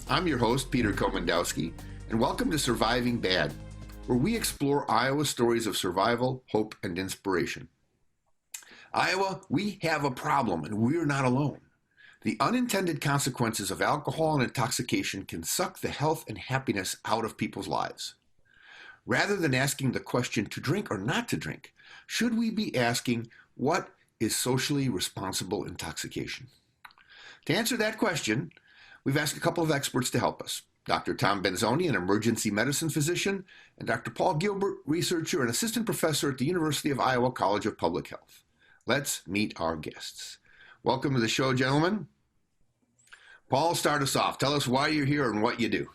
I'm your host, Peter Komendowski, and welcome to Surviving Bad, where we explore Iowa stories of survival, hope, and inspiration. Iowa, we have a problem, and we're not alone. The unintended consequences of alcohol and intoxication can suck the health and happiness out of people's lives. Rather than asking the question to drink or not to drink, should we be asking what is socially responsible intoxication? To answer that question, we've asked a couple of experts to help us. Dr. Tom Benzoni, an emergency medicine physician, and Dr. Paul Gilbert, researcher and assistant professor at the University of Iowa College of Public Health. Let's meet our guests. Welcome to the show, gentlemen. Paul, start us off. Tell us why you're here and what you do.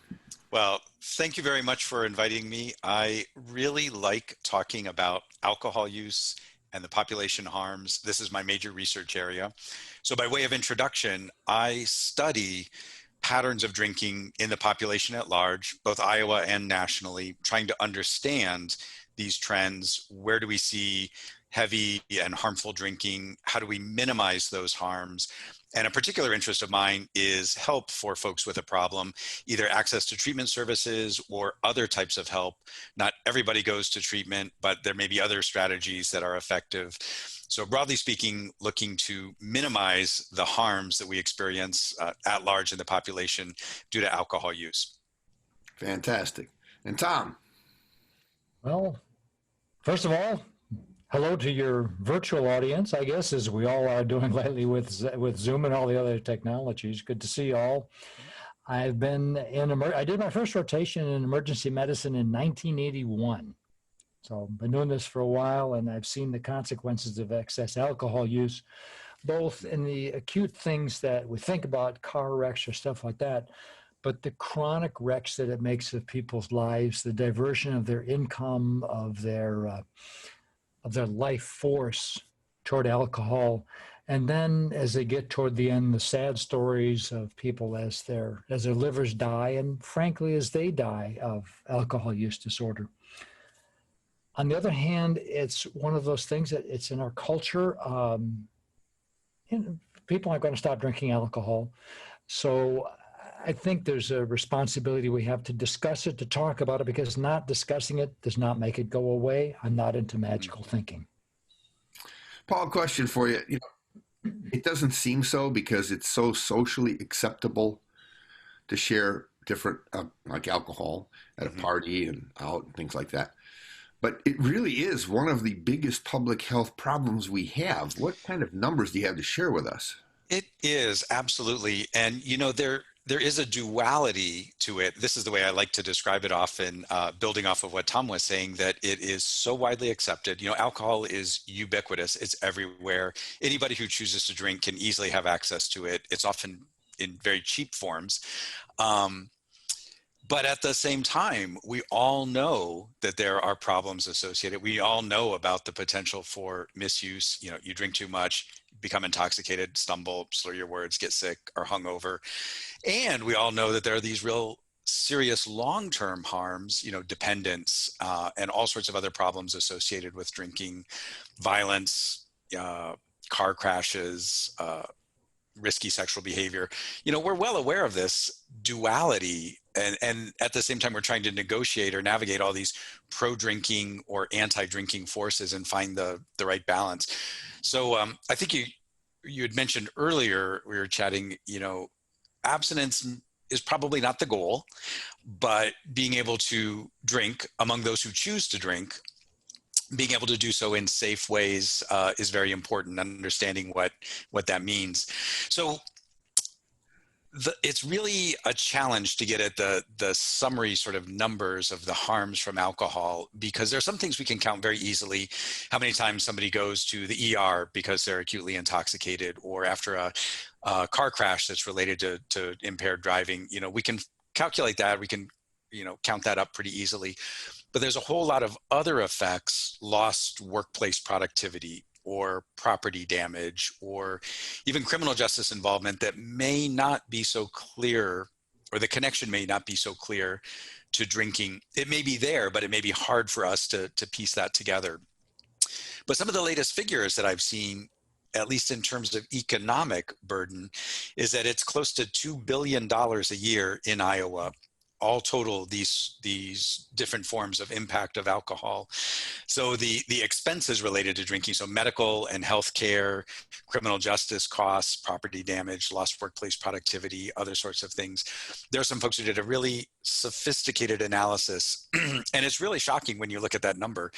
Well, thank you very much for inviting me. I really like talking about alcohol use and the population harms. This is my major research area. So by way of introduction, I study patterns of drinking in the population at large, both Iowa and nationally, trying to understand these trends. Where do we see heavy and harmful drinking? How do we minimize those harms? And a particular interest of mine is help for folks with a problem, either access to treatment services or other types of help. Not everybody goes to treatment, but there may be other strategies that are effective. So broadly speaking, looking to minimize the harms that we experience at large in the population due to alcohol use. Fantastic. And Tom? Well, first of all, hello to your virtual audience, I guess, as we all are doing lately with Zoom and all the other technologies. Good to see you all. I did my first rotation in emergency medicine in 1981. So I've been doing this for a while, and I've seen the consequences of excess alcohol use, both in the acute things that we think about, car wrecks or stuff like that, but the chronic wrecks that it makes of people's lives, the diversion of their income, of their life force toward alcohol. And then as they get toward the end, the sad stories of people as their livers die, and frankly, as they die of alcohol use disorder. On the other hand, it's one of those things that it's in our culture. People aren't going to stop drinking alcohol. So I think there's a responsibility we have to discuss it, to talk about it, because not discussing it does not make it go away. I'm not into magical thinking. Paul, question for you. It doesn't seem so because it's so socially acceptable to share different, like alcohol at a party and out and things like that. But it really is one of the biggest public health problems we have. What kind of numbers do you have to share with us? It is, absolutely. And, there is a duality to it. This is the way I like to describe it often, building off of what Tom was saying, that it is so widely accepted. Alcohol is ubiquitous. It's everywhere. Anybody who chooses to drink can easily have access to it. It's often in very cheap forms. But at the same time, we all know that there are problems associated. We all know about the potential for misuse. You drink too much, become intoxicated, stumble, slur your words, get sick, or hungover. And we all know that there are these real serious long-term harms, dependence, and all sorts of other problems associated with drinking, violence, car crashes, risky sexual behavior. We're well aware of this duality, and at the same time, we're trying to negotiate or navigate all these pro-drinking or anti-drinking forces and find the right balance. So I think you had mentioned earlier, we were chatting, abstinence is probably not the goal, but being able to drink among those who choose to drink, being able to do so in safe ways is very important, understanding what that means. So it's really a challenge to get at the summary sort of numbers of the harms from alcohol, because there are some things we can count very easily. How many times somebody goes to the ER because they're acutely intoxicated, or after a car crash that's related to impaired driving. We can calculate that. We can, count that up pretty easily. But there's a whole lot of other effects: lost workplace productivity, or property damage, or even criminal justice involvement that may not be so clear, or the connection may not be so clear to drinking. It may be there, but it may be hard for us to piece that together. But some of the latest figures that I've seen at least in terms of economic burden, is that it's close to $2 billion a year in Iowa, all total, these different forms of impact of alcohol. So the expenses related to drinking, so medical and healthcare, criminal justice costs, property damage, lost workplace productivity, other sorts of things. There are some folks who did a really sophisticated analysis, and it's really shocking when you look at that number,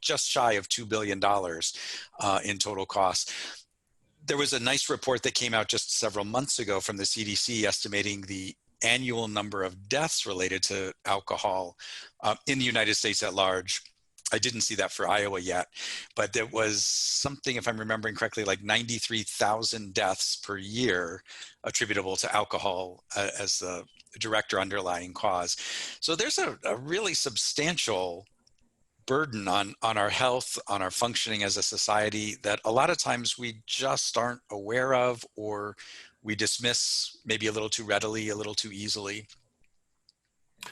just shy of $2 billion in total costs. There was a nice report that came out just several months ago from the CDC estimating the annual number of deaths related to alcohol in the United States at large. I didn't see that for Iowa yet, but there was something, if I'm remembering correctly, like 93,000 deaths per year attributable to alcohol as the direct or underlying cause. So there's a really substantial burden on our health, on our functioning as a society that a lot of times we just aren't aware of, or we dismiss maybe a little too readily, a little too easily.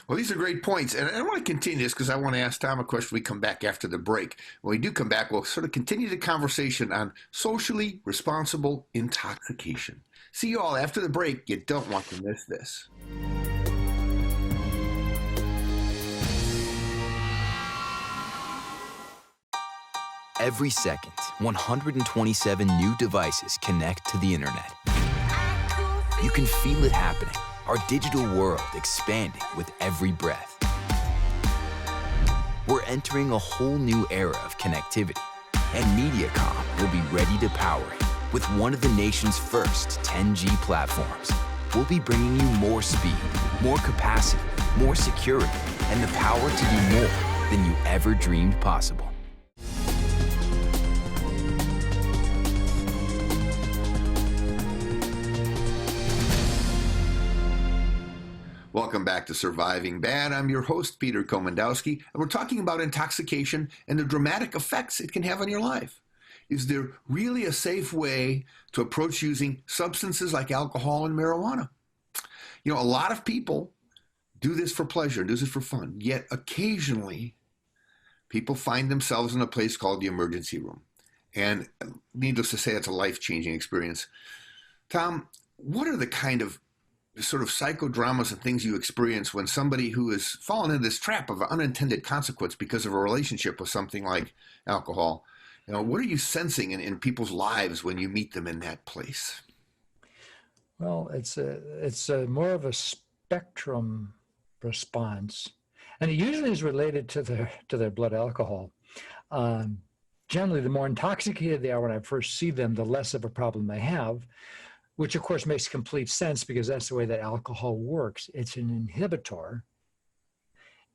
Well, these are great points. And I want to continue this because I want to ask Tom a question when we come back after the break. When we do come back, we'll sort of continue the conversation on socially responsible intoxication. See you all after the break. You don't want to miss this. Every second, 127 new devices connect to the internet. You can feel it happening, our digital world expanding with every breath. We're entering a whole new era of connectivity, and Mediacom will be ready to power it with one of the nation's first 10G platforms. We'll be bringing you more speed, more capacity, more security, and the power to do more than you ever dreamed possible. Welcome back to Surviving Bad. I'm your host, Peter Komendowski, and we're talking about intoxication and the dramatic effects it can have on your life. Is there really a safe way to approach using substances like alcohol and marijuana? You know, a lot of people do this for pleasure, do this for fun, yet occasionally people find themselves in a place called the emergency room. And needless to say, it's a life-changing experience. Tom, what are the kind of sort of psychodramas and things you experience when somebody who has fallen into this trap of unintended consequence because of a relationship with something like alcohol? You know, what are you sensing in people's lives when you meet them in that place? Well, it's a more of a spectrum response, and it usually is related to their blood alcohol. Generally, the more intoxicated they are when I first see them, the less of a problem they have, which of course makes complete sense because that's the way that alcohol works. It's an inhibitor,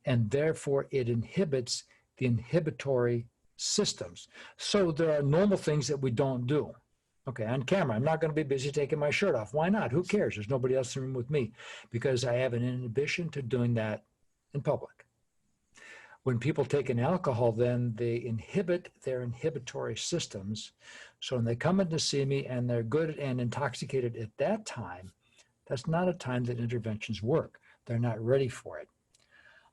and therefore it inhibits the inhibitory systems. So there are normal things that we don't do. Okay, on camera, I'm not going to be busy taking my shirt off. Why not? Who cares? There's nobody else in the room with me, because I have an inhibition to doing that in public. When people take an alcohol, then they inhibit their inhibitory systems. So when they come in to see me and they're good and intoxicated at that time, that's not a time that interventions work. They're not ready for it.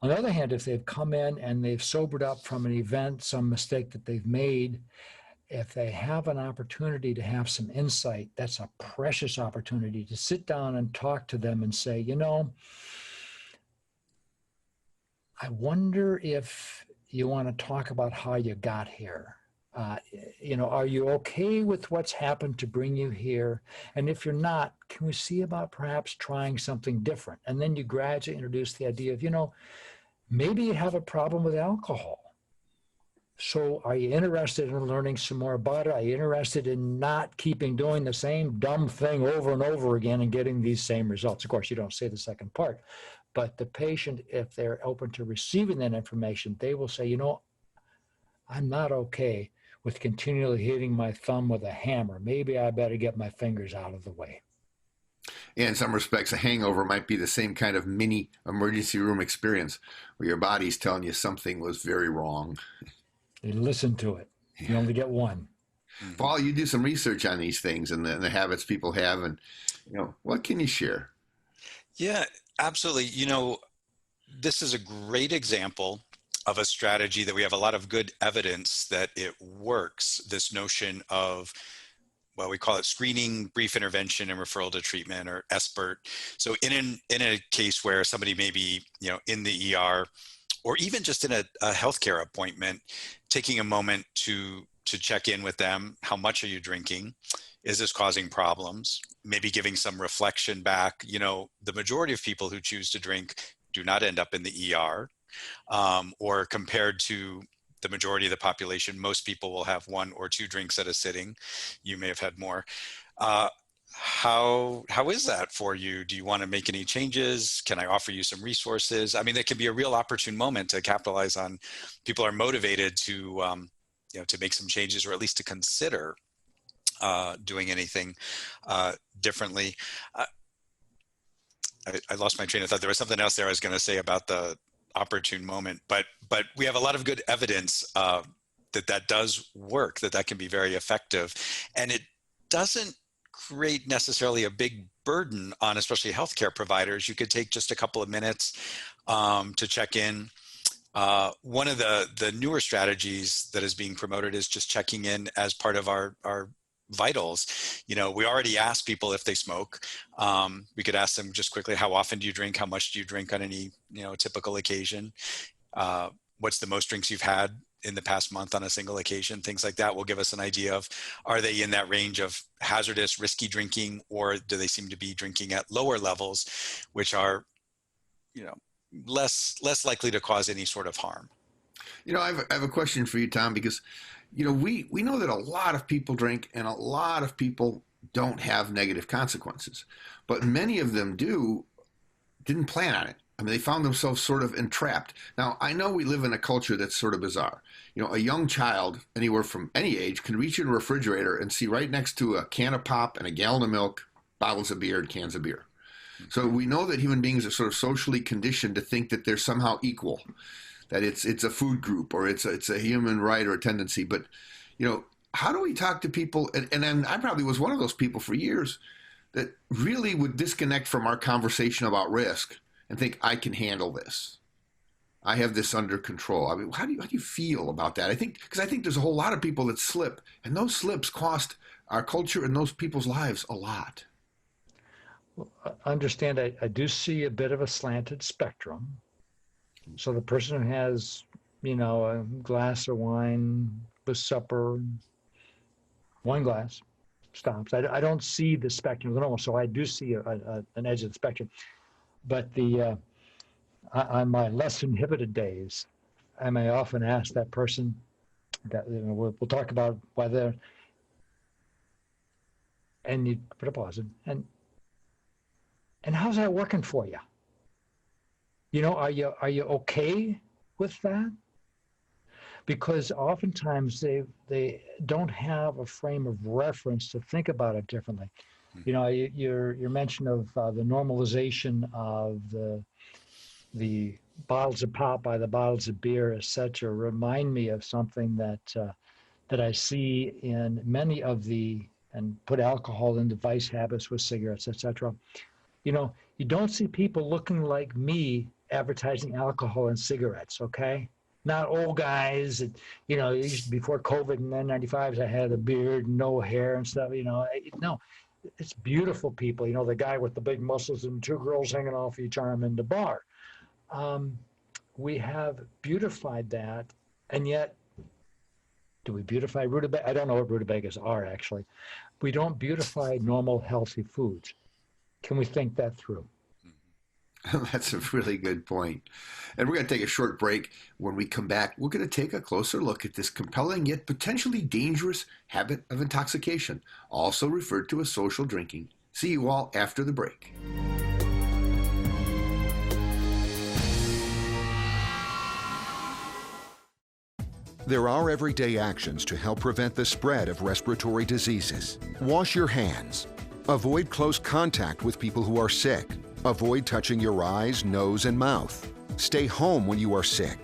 On the other hand, if they've come in and they've sobered up from an event, some mistake that they've made, if they have an opportunity to have some insight, that's a precious opportunity to sit down and talk to them and say, you know, I wonder if you want to talk about how you got here. You know, are you okay with what's happened to bring you here? And if you're not, can we see about perhaps trying something different? And then you gradually introduce the idea of, you know, maybe you have a problem with alcohol. So are you interested in learning some more about it? Are you interested in not doing the same dumb thing over and over again and getting these same results? Of course, you don't say the second part. But the patient, if they're open to receiving that information, they will say, you know, I'm not okay with continually hitting my thumb with a hammer. Maybe I better get my fingers out of the way. In some respects, a hangover might be the same kind of mini emergency room experience where your body's telling you something was very wrong. You listen to it. You only get one. Paul, you do some research on these things and the habits people have, and you know, what can you share? Yeah, absolutely. You know, this is a great example of a strategy that we have a lot of good evidence that it works. This notion of, well, we call it screening, brief intervention, and referral to treatment, or SBIRT. So in a case where somebody may be, in the ER, or even just in a healthcare appointment, taking a moment to check in with them. How much are you drinking? Is this causing problems? Maybe giving some reflection back. The majority of people who choose to drink do not end up in the ER, or compared to the majority of the population, most people will have 1 or 2 drinks at a sitting. You may have had more. How is that for you? Do you want to make any changes? Can I offer you some resources? I mean, that can be a real opportune moment to capitalize on. People are motivated to make some changes, or at least to consider doing anything differently. I lost my train of thought. There was something else there I was going to say about the opportune moment, but we have a lot of good evidence that does work, that can be very effective, and it doesn't create necessarily a big burden on especially healthcare providers. You could take just a couple of minutes to check in. One of the newer strategies that is being promoted is just checking in as part of our vitals. We already ask people if they smoke. We could ask them just quickly, how often do you drink? How much do you drink on any, typical occasion? What's the most drinks you've had in the past month on a single occasion? Things like that will give us an idea of, are they in that range of hazardous, risky drinking, or do they seem to be drinking at lower levels, which are, less likely to cause any sort of harm? I have a question for you, Tom, because we know that a lot of people drink and a lot of people don't have negative consequences, but many of them didn't plan on it. I mean, they found themselves sort of entrapped. Now, I know we live in a culture that's sort of bizarre. A young child, anywhere from any age, can reach in a refrigerator and see right next to a can of pop and a gallon of milk, bottles of beer and cans of beer. So we know that human beings are sort of socially conditioned to think that they're somehow equal, that it's a food group, or it's a human right or a tendency. But, how do we talk to people? And then I probably was one of those people for years that really would disconnect from our conversation about risk and think, I can handle this. I have this under control. I mean, how do you feel about that? I think there's a whole lot of people that slip, and those slips cost our culture and those people's lives a lot. Well, understand, I do see a bit of a slanted spectrum. So the person who has, a glass of wine with supper, one glass, stops. I don't see the spectrum at all. So I do see an edge of the spectrum. But on my less inhibited days, I may often ask that person that we'll talk about whether, and you put a pause and how's that working for you? Are you okay with that? Because oftentimes they don't have a frame of reference to think about it differently. Your mention of the normalization of the bottles of pop by the bottles of beer, etc., remind me of something that I see in many of and put alcohol into vice habits with cigarettes, etc. You don't see people looking like me advertising alcohol and cigarettes, okay? Not old guys, before COVID and N95s, I had a beard, no hair and stuff, no. It's beautiful people, the guy with the big muscles and 2 girls hanging off each arm in the bar. We have beautified that, and yet, do we beautify rutabaga? I don't know what rutabagas are, actually. We don't beautify normal, healthy foods. Can we think that through? That's a really good point. And we're going to take a short break. When we come back, we're going to take a closer look at this compelling yet potentially dangerous habit of intoxication, also referred to as social drinking. See you all after the break. There are everyday actions to help prevent the spread of respiratory diseases. Wash your hands. Avoid close contact with people who are sick. Avoid touching your eyes, nose, and mouth. Stay home when you are sick.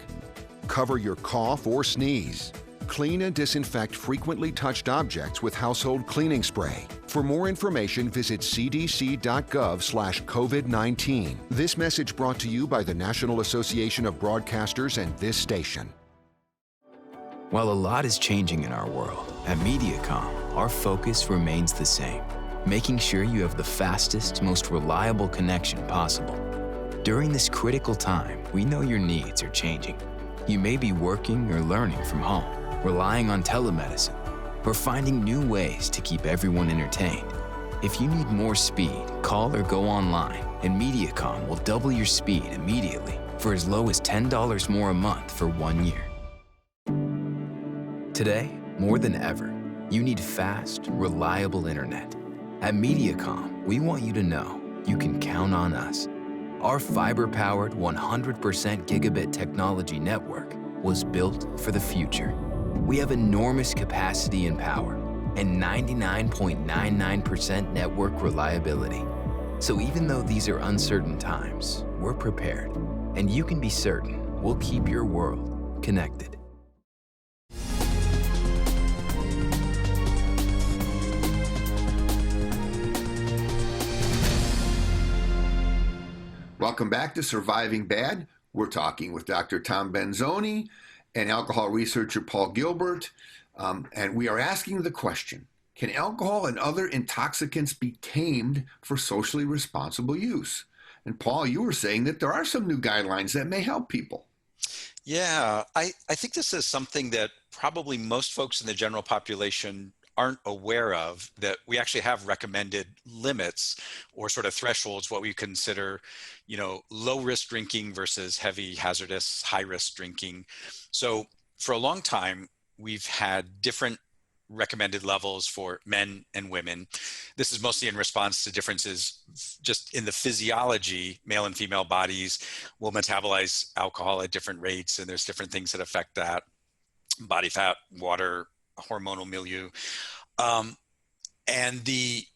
Cover your cough or sneeze. Clean and disinfect frequently touched objects with household cleaning spray. For more information, visit cdc.gov/COVID-19. This message brought to you by the National Association of Broadcasters and this station. While a lot is changing in our world, at Mediacom, our focus remains the same, making sure you have the fastest, most reliable connection possible. During this critical time, we know your needs are changing. You may be working or learning from home, relying on telemedicine, or finding new ways to keep everyone entertained. If you need more speed, call or go online, and Mediacom will double your speed immediately for as low as $10 more a month for 1 year. Today, more than ever, you need fast, reliable internet. At Mediacom, we want you to know you can count on us. Our fiber-powered 100% gigabit technology network was built for the future. We have enormous capacity and power and 99.99% network reliability. So even though these are uncertain times, we're prepared. And you can be certain we'll keep your world connected. Welcome back to Surviving Bad. We're talking with Dr. Tom Benzoni and alcohol researcher Paul Gilbert, and we are asking the question, can alcohol and other intoxicants be tamed for socially responsible use? And Paul, you were saying that there are some new guidelines that may help people. Yeah, I think this is something that probably most folks in the general population aren't aware of, that we actually have recommended limits or sort of thresholds, what we consider, low risk drinking versus heavy hazardous high risk drinking. So for a long time, we've had different recommended levels for men and women. This is mostly in response to differences just in the physiology. Male and female bodies will metabolize alcohol at different rates, and there's different things that affect that: body fat, water, hormonal milieu. And the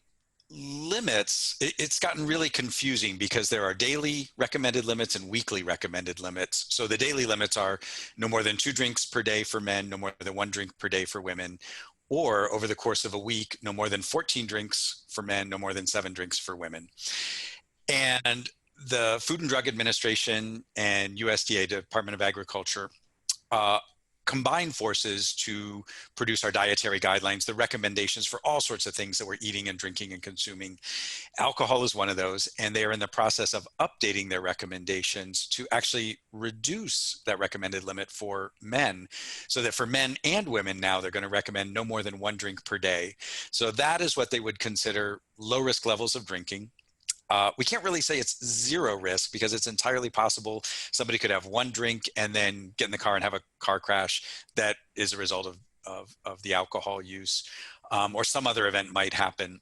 limits, it's gotten really confusing because there are daily recommended limits and weekly recommended limits. So the daily limits are no more than 2 drinks per day for men, no more than 1 drink per day for women, or over the course of a week, no more than 14 drinks for men, no more than 7 drinks for women. And the Food and Drug Administration and USDA, Department of Agriculture, combine forces to produce our dietary guidelines, the recommendations for all sorts of things that we're eating and drinking and consuming. Alcohol is one of those, and they are in the process of updating their recommendations to actually reduce that recommended limit for men, so that for men and women now, they're going to recommend no more than 1 drink per day. So that is what they would consider low risk levels of drinking. We can't really say it's 0 risk, because it's entirely possible somebody could have 1 drink and then get in the car and have a car crash that is a result of the alcohol use, or some other event might happen.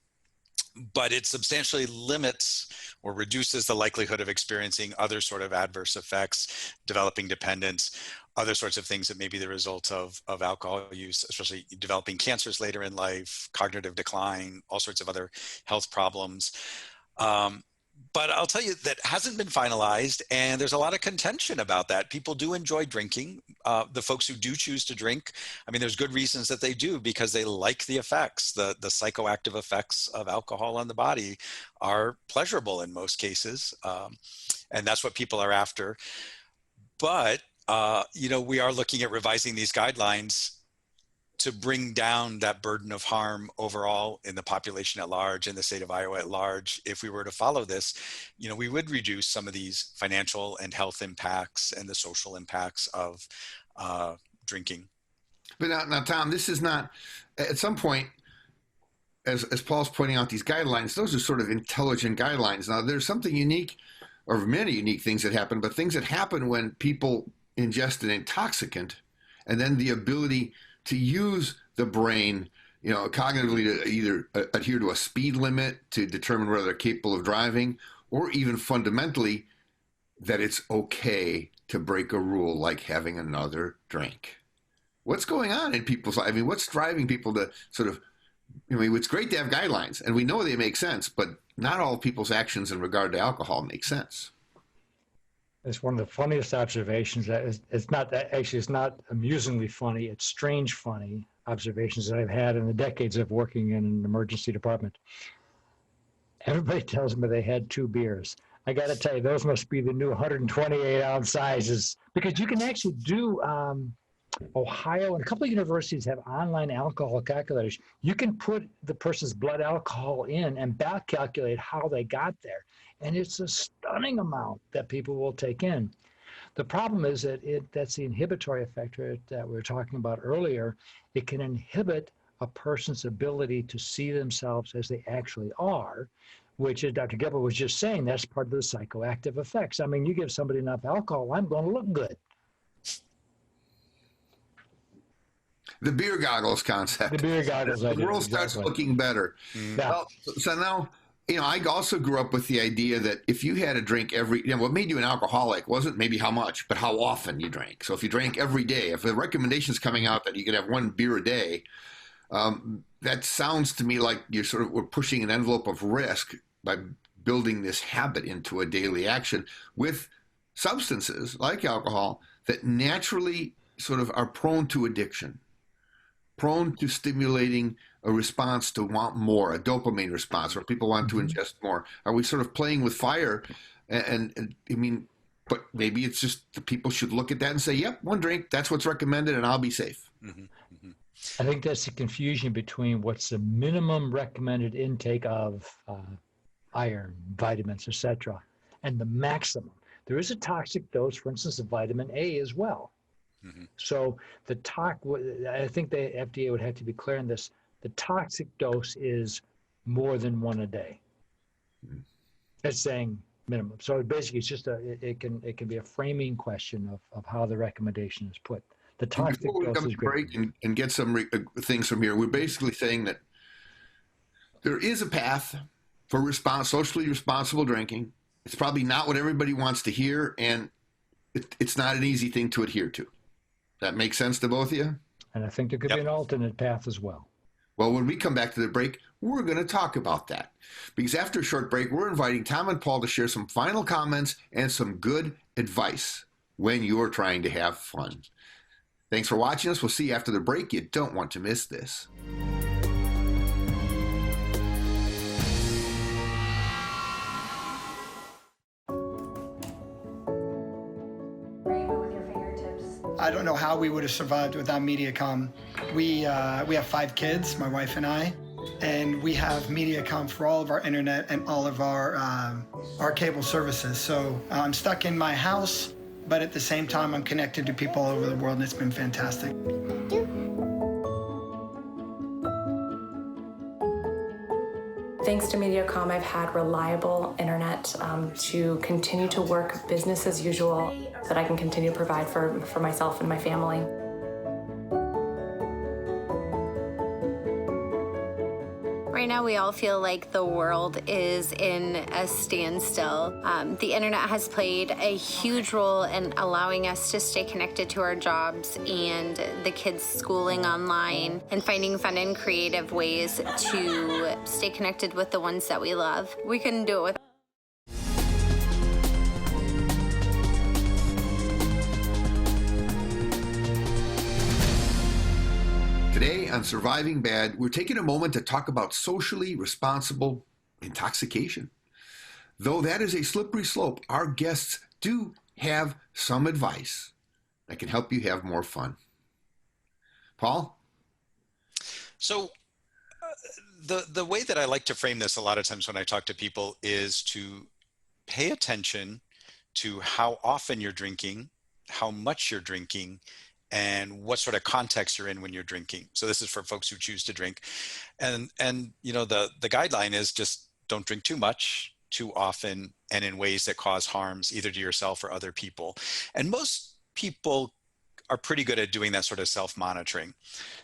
But it substantially limits or reduces the likelihood of experiencing other sort of adverse effects, developing dependence, other sorts of things that may be the result of alcohol use, especially developing cancers later in life, cognitive decline, all sorts of other health problems. But I'll tell you, that hasn't been finalized, and there's a lot of contention about that. People do enjoy drinking. The folks who do choose to drink, I mean, there's good reasons that they do, because they like the effects. The psychoactive effects of alcohol on the body are pleasurable in most cases, and that's what people are after. But, we are looking at revising these guidelines to bring down that burden of harm overall in the population at large, in the state of Iowa at large. If we were to follow this, we would reduce some of these financial and health impacts and the social impacts of drinking. But now, Tom, this is not, at some point, as Paul's pointing out, these guidelines, those are sort of intelligent guidelines. Now, there's something unique, or many unique things that happen, but things that happen when people ingest an intoxicant, and then the ability to use the brain, cognitively to either adhere to a speed limit to determine whether they're capable of driving, or even fundamentally that it's okay to break a rule like having another drink. What's going on in people's lives? I mean, what's driving people to sort of, it's great to have guidelines, and we know they make sense, but not all people's actions in regard to alcohol make sense. It's one of the funniest observations. That it's not amusingly funny. It's strange funny. observations that I've had in the decades of working in an emergency department. Everybody tells me they had 2 beers. I got to tell you, those must be the new 128-ounce sizes, because you can actually do Ohio and a couple of universities have online alcohol calculators. You can put the person's blood alcohol in and back calculate how they got there. And it's a stunning amount that people will take in. The problem is that that's the inhibitory effect that we were talking about earlier. It can inhibit a person's ability to see themselves as they actually are, which, as Dr. Gilbert was just saying, that's part of the psychoactive effects. I mean, you give somebody enough alcohol, I'm going to look good. The beer goggles concept. The beer goggles. The world starts looking better. Yeah. Well, so now, I also grew up with the idea that if you had a drink what made you an alcoholic wasn't maybe how much, but how often you drank. So if you drank every day, if the recommendation's coming out that you could have 1 beer a day, that sounds to me like we're pushing an envelope of risk by building this habit into a daily action with substances like alcohol that naturally sort of are prone to addiction, prone to stimulating a response to want more, a dopamine response, where people want to ingest more. Are we sort of playing with fire? And I mean, but maybe it's just the people should look at that and say, yep, 1 drink, that's what's recommended, and I'll be safe. Mm-hmm. Mm-hmm. I think that's the confusion between what's the minimum recommended intake of iron, vitamins, etc., and the maximum. There is a toxic dose, for instance, of vitamin A as well. Mm-hmm. So I think the FDA would have to be clear on this. The toxic dose is more than 1 a day. It's saying minimum. So basically, it's just it can be a framing question of how the recommendation is put. The toxic before we dose come is to great. break and get some things from here, we're basically saying that there is a path for socially responsible drinking. It's probably not what everybody wants to hear, and it's not an easy thing to adhere to. That makes sense to both of you? And I think there could be an alternate path as well. Well, when we come back to the break, we're going to talk about that. Because after a short break, we're inviting Tom and Paul to share some final comments and some good advice when you're trying to have fun. Thanks for watching us. We'll see you after the break. You don't want to miss this. I don't know how we would have survived without Mediacom. We have 5 kids, my wife and I, and we have Mediacom for all of our internet and all of our cable services. So I'm stuck in my house, but at the same time, I'm connected to people all over the world, and it's been fantastic. Thanks to Mediacom, I've had reliable internet to continue to work business as usual, that I can continue to provide for myself and my family. Right now, we all feel like the world is in a standstill. The internet has played a huge role in allowing us to stay connected to our jobs and the kids' schooling online and finding fun and creative ways to stay connected with the ones that we love. We couldn't do it without. Today on Surviving Bad, we're taking a moment to talk about socially responsible intoxication. Though that is a slippery slope, our guests do have some advice that can help you have more fun. Paul? So the way that I like to frame this a lot of times when I talk to people is to pay attention to how often you're drinking, how much you're drinking, and what sort of context you're in when you're drinking. So this is for folks who choose to drink. And you know, the guideline is just don't drink too much, too often, and in ways that cause harms either to yourself or other people. And most people are pretty good at doing that sort of self-monitoring.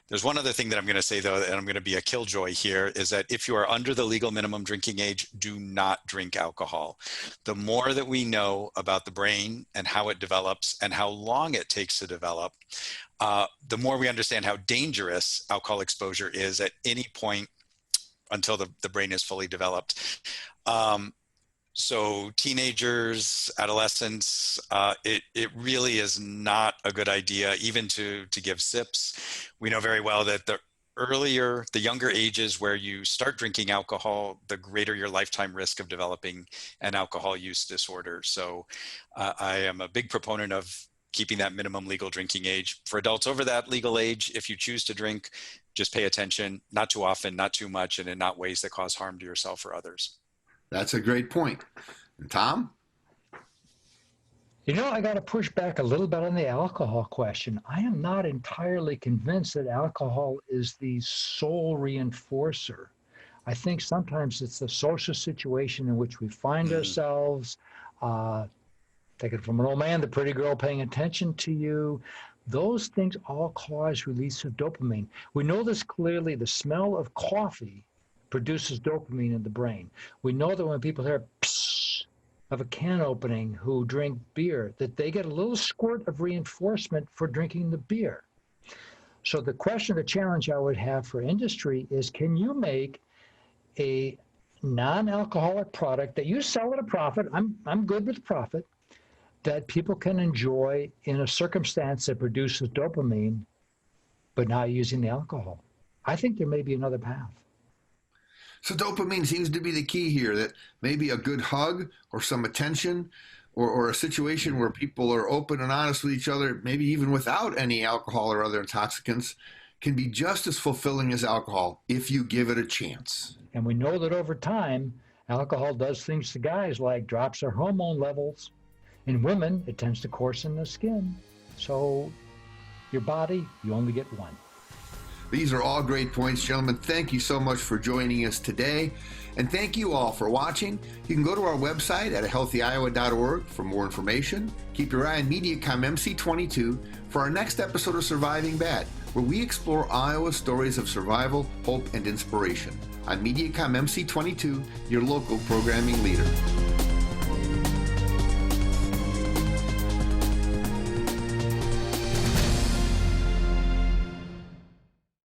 There's one other thing that I'm going to say, though, and I'm going to be a killjoy here, is that if you are under the legal minimum drinking age, do not drink alcohol. The more that we know about the brain and how it develops and how long it takes to develop, the more we understand how dangerous alcohol exposure is at any point until the brain is fully developed. So teenagers, adolescents, it really is not a good idea even to give sips. We know very well that the younger ages where you start drinking alcohol, the greater your lifetime risk of developing an alcohol use disorder. So I am a big proponent of keeping that minimum legal drinking age. For adults over that legal age, if you choose to drink, just pay attention, not too often, not too much, and in not ways that cause harm to yourself or others. That's a great point. And Tom? I got to push back a little bit on the alcohol question. I am not entirely convinced that alcohol is the sole reinforcer. I think sometimes it's the social situation in which we find ourselves. Take it from an old man, the pretty girl paying attention to you. Those things all cause release of dopamine. We know this clearly. The smell of coffee produces dopamine in the brain. We know that when people hear psst of a can opening who drink beer, that they get a little squirt of reinforcement for drinking the beer. So the question, the challenge I would have for industry is, can you make a non-alcoholic product that you sell at a profit? I'm good with profit, that people can enjoy in a circumstance that produces dopamine, but not using the alcohol. I think there may be another path. So dopamine seems to be the key here, that maybe a good hug or some attention or a situation where people are open and honest with each other, maybe even without any alcohol or other intoxicants, can be just as fulfilling as alcohol if you give it a chance. And we know that over time, alcohol does things to guys like drops their hormone levels. In women, it tends to coarsen the skin. So your body, you only get one. These are all great points, gentlemen. Thank you so much for joining us today. And thank you all for watching. You can go to our website at ahealthyiowa.org for more information. Keep your eye on Mediacom MC22 for our next episode of Surviving Bad, where we explore Iowa's stories of survival, hope, and inspiration. On Mediacom MC22, your local programming leader.